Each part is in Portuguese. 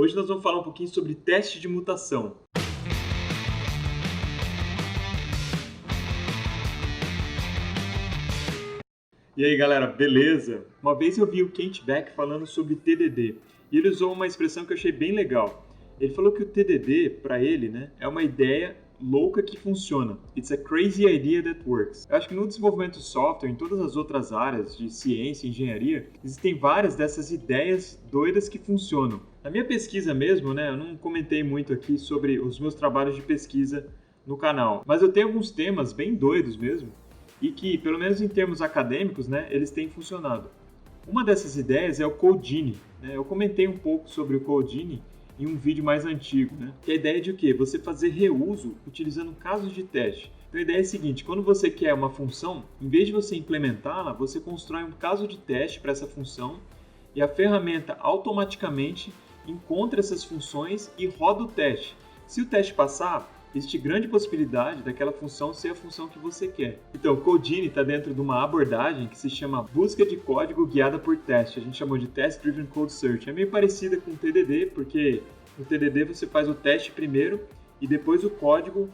Hoje nós vamos falar um pouquinho sobre teste de mutação. E aí galera, beleza? Uma vez eu vi o Kent Beck falando sobre TDD e ele usou uma expressão que eu achei bem legal. Ele falou que o TDD, para ele, é uma ideia louca que funciona. It's a crazy idea that works. Eu acho que no desenvolvimento de software, em todas as outras áreas de ciência e engenharia, existem várias dessas ideias doidas que funcionam. Na minha pesquisa mesmo, eu não comentei muito aqui sobre os meus trabalhos de pesquisa no canal, mas eu tenho alguns temas bem doidos mesmo e que, pelo menos em termos acadêmicos, eles têm funcionado. Uma dessas ideias é o Codini. Eu comentei um pouco sobre o Codini em um vídeo mais antigo, que é a ideia de o quê? Você fazer reuso utilizando casos de teste. Então a ideia é a seguinte, quando você quer uma função, em vez de você implementá-la, você constrói um caso de teste para essa função e a ferramenta automaticamente encontra essas funções e roda o teste. Se o teste passar, existe grande possibilidade daquela função ser a função que você quer. Então, o Codini está dentro de uma abordagem que se chama busca de código guiada por teste. A gente chamou de Test Driven Code Search. É meio parecida com o TDD, porque no TDD você faz o teste primeiro e depois o código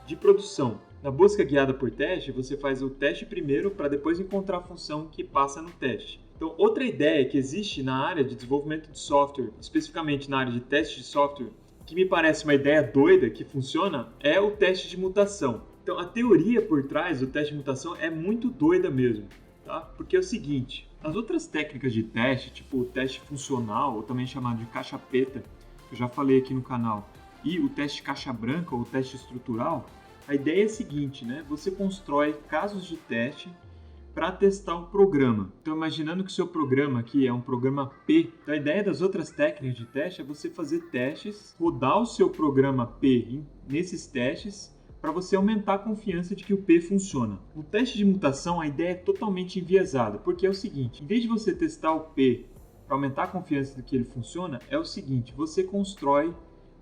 de produção. Na busca guiada por teste, você faz o teste primeiro para depois encontrar a função que passa no teste. Então, outra ideia que existe na área de desenvolvimento de software, especificamente na área de teste de software, que me parece uma ideia doida que funciona, é o teste de mutação. Então, a teoria por trás do teste de mutação é muito doida mesmo, tá? Porque é o seguinte, as outras técnicas de teste, tipo o teste funcional, ou também chamado de caixa preta, que eu já falei aqui no canal, e o teste caixa branca, ou o teste estrutural, a ideia é a seguinte, você constrói casos de teste para testar um programa. Então, imaginando que o seu programa aqui é um programa P, então a ideia das outras técnicas de teste é você fazer testes, rodar o seu programa P nesses testes para você aumentar a confiança de que o P funciona. No teste de mutação, a ideia é totalmente enviesada, porque é o seguinte, em vez de você testar o P para aumentar a confiança de que ele funciona, é o seguinte, você constrói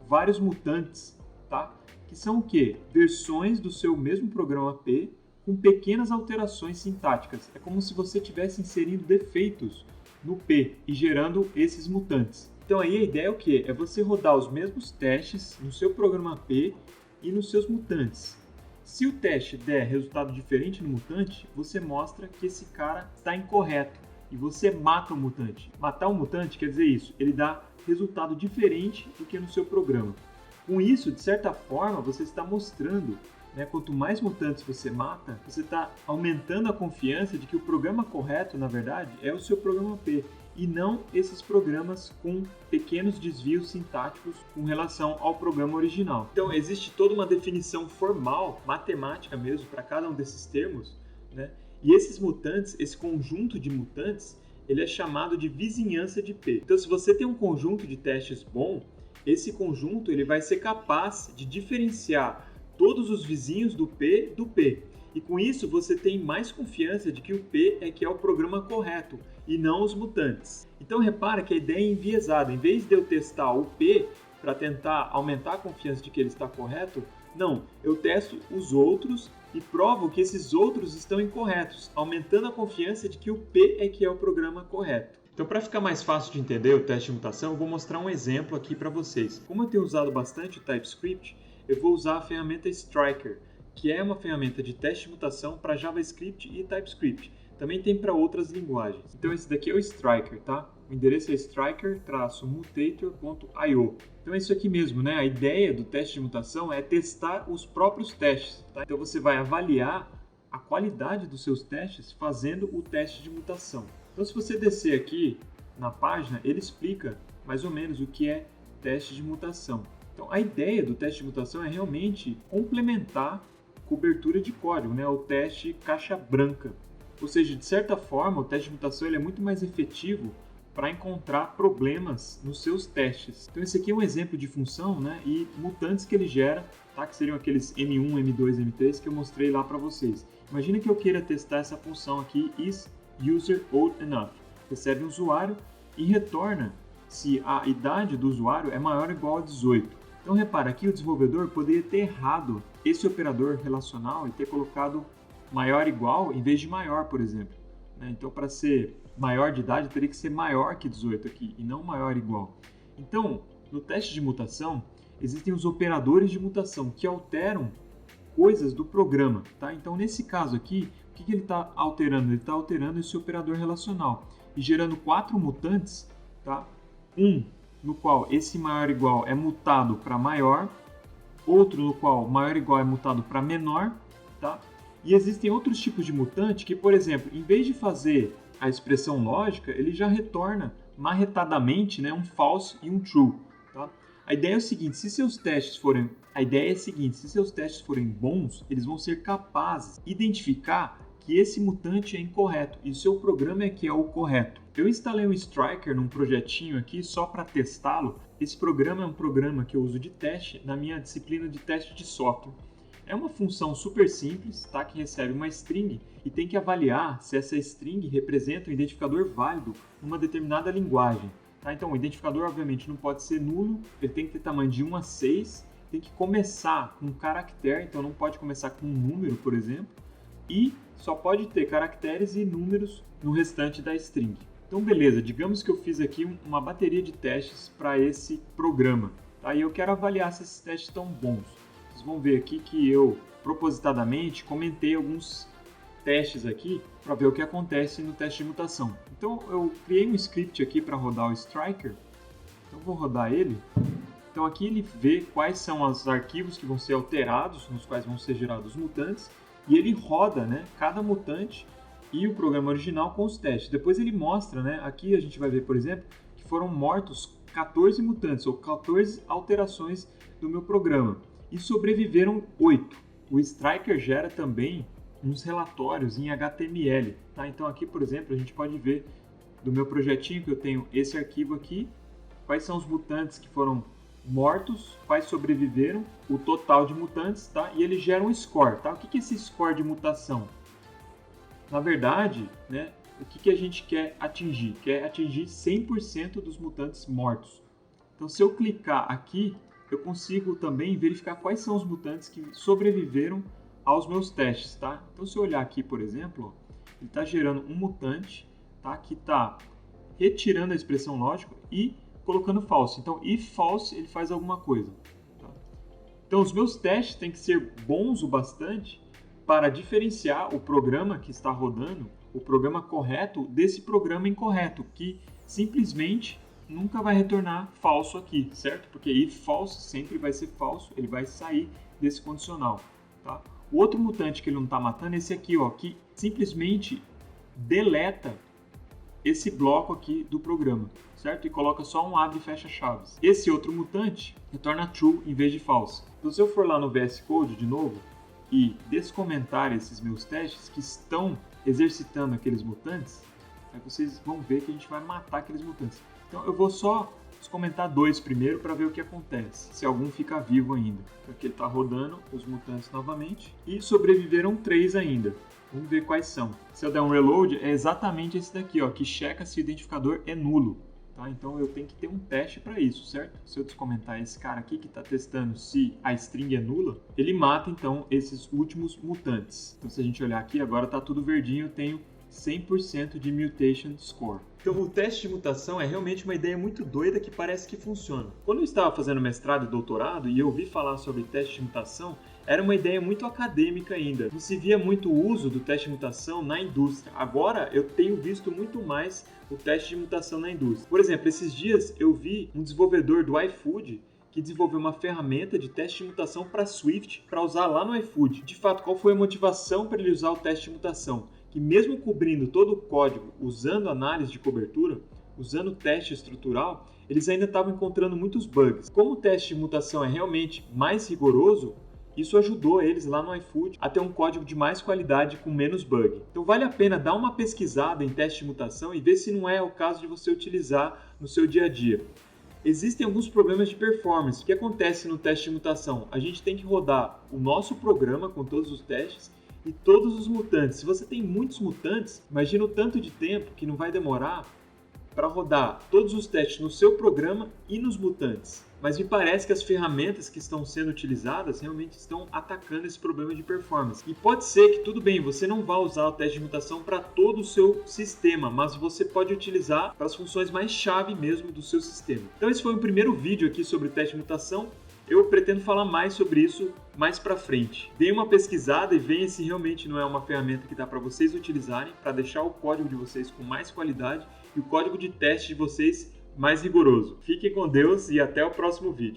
vários mutantes, tá? Que são o quê? Versões do seu mesmo programa P com pequenas alterações sintáticas. É como se você estivesse inserindo defeitos no P e gerando esses mutantes. Então aí a ideia é o quê? É você rodar os mesmos testes no seu programa P e nos seus mutantes. Se o teste der resultado diferente no mutante, você mostra que esse cara está incorreto e você mata o mutante. Matar o mutante quer dizer isso, ele dá resultado diferente do que no seu programa. Com isso, de certa forma, você está mostrando, quanto mais mutantes você mata, você está aumentando a confiança de que o programa correto, na verdade, é o seu programa P e não esses programas com pequenos desvios sintáticos com relação ao programa original. Então, existe toda uma definição formal, matemática mesmo, para cada um desses termos, E esses mutantes, esse conjunto de mutantes, ele é chamado de vizinhança de P. Então, se você tem um conjunto de testes bom, esse conjunto ele vai ser capaz de diferenciar todos os vizinhos do P. E com isso você tem mais confiança de que o P é que é o programa correto e não os mutantes. Então repara que a ideia é enviesada. Em vez de eu testar o P para tentar aumentar a confiança de que ele está correto, não, eu testo os outros e provo que esses outros estão incorretos, aumentando a confiança de que o P é que é o programa correto. Então, para ficar mais fácil de entender o teste de mutação, eu vou mostrar um exemplo aqui para vocês. Como eu tenho usado bastante o TypeScript, eu vou usar a ferramenta Striker, que é uma ferramenta de teste de mutação para JavaScript e TypeScript. Também tem para outras linguagens. Então esse daqui é o Striker, tá? O endereço é striker-mutator.io. Então é isso aqui mesmo, A ideia do teste de mutação é testar os próprios testes, tá? Então você vai avaliar a qualidade dos seus testes fazendo o teste de mutação. Então se você descer aqui na página, ele explica mais ou menos o que é teste de mutação. Então, a ideia do teste de mutação é realmente complementar cobertura de código, o teste caixa branca. Ou seja, de certa forma, o teste de mutação ele é muito mais efetivo para encontrar problemas nos seus testes. Então, esse aqui é um exemplo de função e mutantes que ele gera, tá? Que seriam aqueles M1, M2, M3 que eu mostrei lá para vocês. Imagina que eu queira testar essa função aqui, isUserOldEnough. Recebe um usuário e retorna se a idade do usuário é maior ou igual a 18. Então repara, aqui o desenvolvedor poderia ter errado esse operador relacional e ter colocado maior igual em vez de maior, por exemplo. Então para ser maior de idade teria que ser maior que 18 aqui e não maior igual. Então no teste de mutação, existem os operadores de mutação que alteram coisas do programa, tá? Então, nesse caso aqui, o que ele está alterando? Ele está alterando esse operador relacional e gerando 4 mutantes, tá? Um no qual esse maior ou igual é mutado para maior, outro no qual maior ou igual é mutado para menor, tá? E existem outros tipos de mutante que, por exemplo, em vez de fazer a expressão lógica, ele já retorna marretadamente, né, um false e um true, tá? A ideia é se seus testes forem bons, eles vão ser capazes de identificar que esse mutante é incorreto e o seu programa é que é o correto. Eu instalei o Striker num projetinho aqui só para testá-lo. Esse programa é um programa que eu uso de teste na minha disciplina de teste de software. É uma função super simples, tá? Que recebe uma string e tem que avaliar se essa string representa um identificador válido numa determinada linguagem. Tá? Então, o identificador, obviamente, não pode ser nulo, ele tem que ter tamanho de 1 a 6, tem que começar com um caractere, então não pode começar com um número, por exemplo, e só pode ter caracteres e números no restante da string. Então, beleza, digamos que eu fiz aqui uma bateria de testes para esse programa, tá? E eu quero avaliar se esses testes estão bons. Vocês vão ver aqui que eu, propositadamente, comentei alguns testes aqui para ver o que acontece no teste de mutação. Então eu criei um script aqui para rodar o Striker. Então vou rodar ele. Então aqui ele vê quais são os arquivos que vão ser alterados, nos quais vão ser gerados mutantes, e ele roda, né, cada mutante e o programa original com os testes. Depois ele mostra, né, aqui a gente vai ver, por exemplo, que foram mortos 14 mutantes ou 14 alterações do meu programa e sobreviveram 8. O Striker gera também uns relatórios em HTML, tá? Então aqui, por exemplo, a gente pode ver do meu projetinho que eu tenho esse arquivo aqui, quais são os mutantes que foram mortos, quais sobreviveram, o total de mutantes, tá? E ele gera um score, tá? O que é esse score de mutação? Na verdade, né, o que a gente quer atingir? Quer atingir 100% dos mutantes mortos. Então, se eu clicar aqui, eu consigo também verificar quais são os mutantes que sobreviveram aos meus testes, tá? Então, se eu olhar aqui, por exemplo, ele está gerando um mutante, tá? Que está retirando a expressão lógica e colocando false. Então, if false, ele faz alguma coisa. Tá? Então, os meus testes têm que ser bons o bastante para diferenciar o programa que está rodando, o programa correto, desse programa incorreto, que simplesmente nunca vai retornar falso aqui, certo? Porque if false sempre vai ser falso, ele vai sair desse condicional, tá? O outro mutante que ele não está matando é esse aqui, ó, que simplesmente deleta esse bloco aqui do programa, certo? E coloca só um abre e fecha chaves. Esse outro mutante retorna true em vez de false. Então, se eu for lá no VS Code de novo e descomentar esses meus testes que estão exercitando aqueles mutantes, aí vocês vão ver que a gente vai matar aqueles mutantes. Então, eu vou só comentar 2 primeiro para ver o que acontece, se algum fica vivo ainda. Aqui ele está rodando os mutantes novamente e sobreviveram 3 ainda. Vamos ver quais são. Se eu der um reload, é exatamente esse daqui, ó, que checa se o identificador é nulo. Tá? Então eu tenho que ter um teste para isso, certo? Se eu descomentar esse cara aqui que está testando se a string é nula, ele mata então esses últimos mutantes. Então se a gente olhar aqui, agora está tudo verdinho, eu tenho 100% de mutation score. Então o teste de mutação é realmente uma ideia muito doida que parece que funciona. Quando eu estava fazendo mestrado e doutorado e eu ouvi falar sobre teste de mutação, era uma ideia muito acadêmica ainda. Não se via muito o uso do teste de mutação na indústria. Agora eu tenho visto muito mais o teste de mutação na indústria. Por exemplo, esses dias eu vi um desenvolvedor do iFood que desenvolveu uma ferramenta de teste de mutação para Swift para usar lá no iFood. De fato, qual foi a motivação para ele usar o teste de mutação? Que mesmo cobrindo todo o código usando análise de cobertura, usando teste estrutural, eles ainda estavam encontrando muitos bugs. Como o teste de mutação é realmente mais rigoroso, isso ajudou eles lá no iFood a ter um código de mais qualidade com menos bug. Então vale a pena dar uma pesquisada em teste de mutação e ver se não é o caso de você utilizar no seu dia a dia. Existem alguns problemas de performance. O que acontece no teste de mutação? A gente tem que rodar o nosso programa com todos os testes e todos os mutantes. Se você tem muitos mutantes, imagina o tanto de tempo que não vai demorar para rodar todos os testes no seu programa e nos mutantes. Mas me parece que as ferramentas que estão sendo utilizadas realmente estão atacando esse problema de performance. E pode ser que, tudo bem, você não vá usar o teste de mutação para todo o seu sistema, mas você pode utilizar para as funções mais chave mesmo do seu sistema. Então esse foi o primeiro vídeo aqui sobre o teste de mutação. Eu pretendo falar mais sobre isso mais para frente. Dê uma pesquisada e veja se realmente não é uma ferramenta que dá para vocês utilizarem para deixar o código de vocês com mais qualidade e o código de teste de vocês mais rigoroso. Fiquem com Deus e até o próximo vídeo.